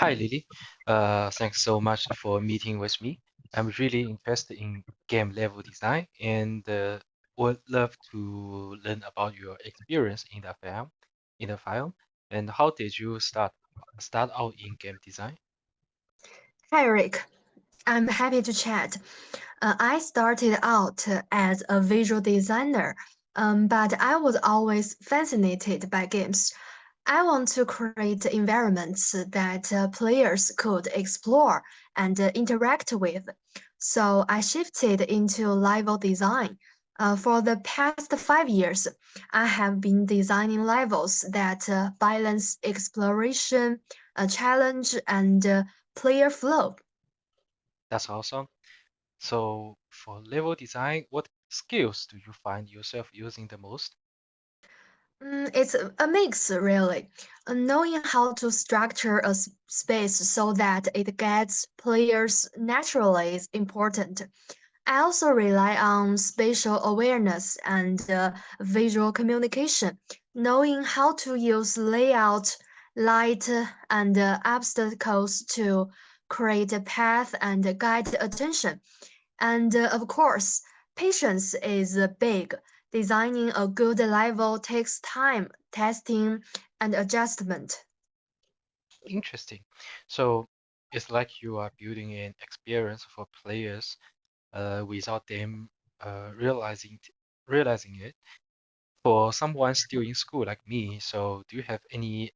Hi, Lily. Thanks so much for meeting with me. I'm really interested in game level design and would love to learn about your experience in the film. And how did you start out in game design? Hi, Rick. I'm happy to chat. I started out as a visual designer, but I was always fascinated by games. I want to create environments that players could explore and interact with. So I shifted into level design. For the past 5 years, I have been designing levels that balance exploration, challenge, and player flow. That's awesome. So for level design, what skills do you find yourself using the most? It's a mix, really. Knowing how to structure a space so that it gets players naturally is important. I also rely on spatial awareness and visual communication. Knowing how to use layout, light, and obstacles to create a path and guide attention. And of course, patience is big. Designing a good level takes time, testing, and adjustment. Interesting. So it's like you are building an experience for players without them realizing it. For someone still in school like me, so do you have any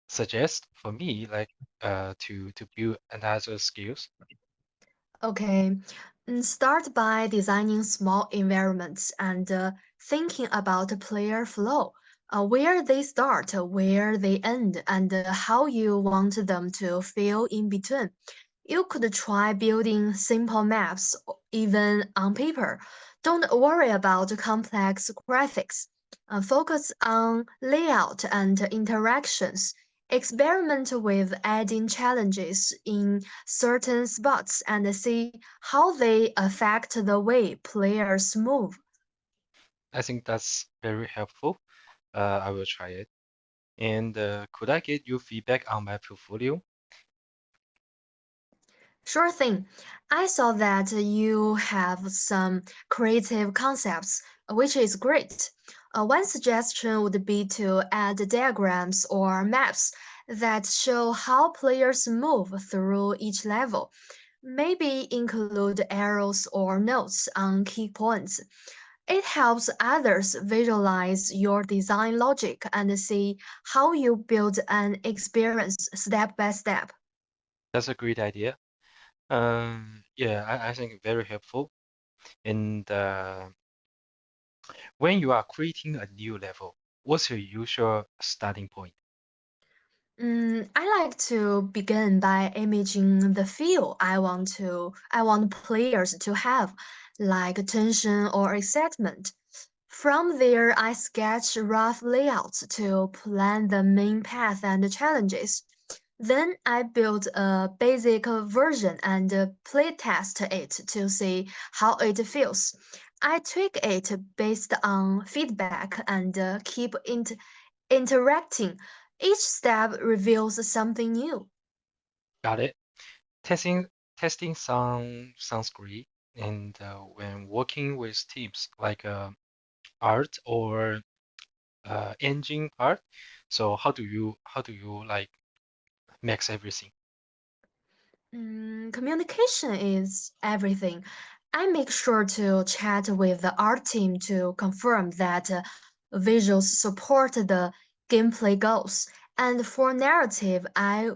suggest for me like to build another skills? Okay, start by designing small environments and thinking about player flow, where they start, where they end, and how you want them to feel in between. You could try building simple maps, even on paper. Don't worry about complex graphics. Focus on layout and interactions. Experiment with adding challenges in certain spots and see how they affect the way players move. I think that's very helpful. I will try it. And could I get your feedback on my portfolio? Sure thing. I saw that you have some creative concepts, which is great. One suggestion would be to add diagrams or maps that show how players move through each level. Maybe include arrows or notes on key points. It helps others visualize your design logic and see how you build an experience step by step. That's a great idea. Yeah, I think very helpful. And when you are creating a new level, what's your usual starting point? I like to begin by imaging the feel I want players to have, like tension or excitement. From there, I sketch rough layouts to plan the main path and challenges. Then I build a basic version and playtest it to see how it feels. I tweak it based on feedback and keep interacting. Each step reveals something new. Got it. Testing testing sounds great. And when working with teams like art or engine part, so how do you like mix everything? Communication is everything. I make sure to chat with the art team to confirm that visuals support the gameplay goals. And for narrative, I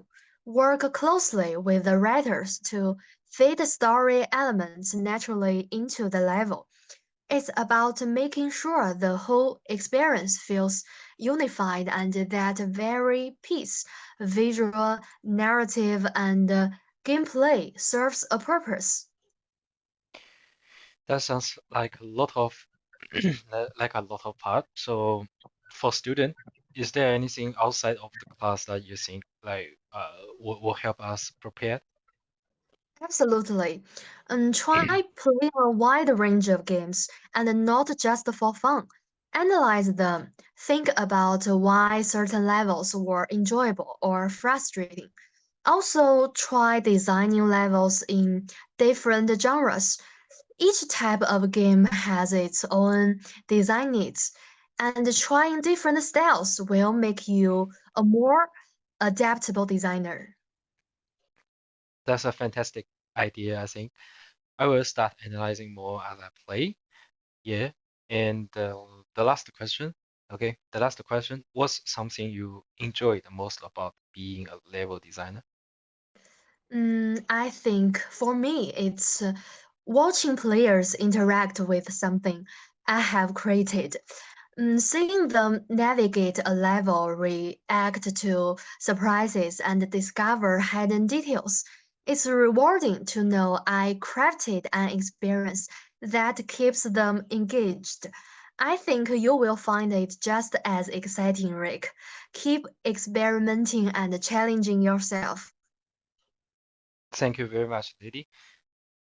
work closely with the writers to fit the story elements naturally into the level. It's about making sure the whole experience feels unified and that very piece, visual, narrative, and gameplay serves a purpose. That sounds like a lot of like a lot of part. So for student, is there anything outside of the class that you think like will help us prepare? Absolutely. And try playing a wide range of games and not just for fun. Analyze them. Think about why certain levels were enjoyable or frustrating. Also, try designing levels in different genres. Each type of game has its own design needs, and trying different styles will make you a more adaptable designer. That's a fantastic idea, I think. I will start analyzing more as I play. Yeah. And the last question, okay, the last question, what's something you enjoy the most about being a level designer? I think for me, it's watching players interact with something I have created. Seeing them navigate a level, react to surprises, and discover hidden details. It's rewarding to know I crafted an experience that keeps them engaged. I think you will find it just as exciting, Rick. Keep experimenting and challenging yourself. Thank you very much, Lily.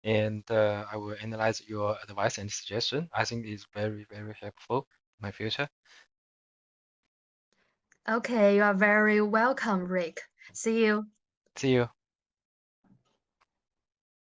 And I will analyze your advice and suggestion. I think it's very, very helpful in my future. Okay, you are very welcome, Rick. See you. See you.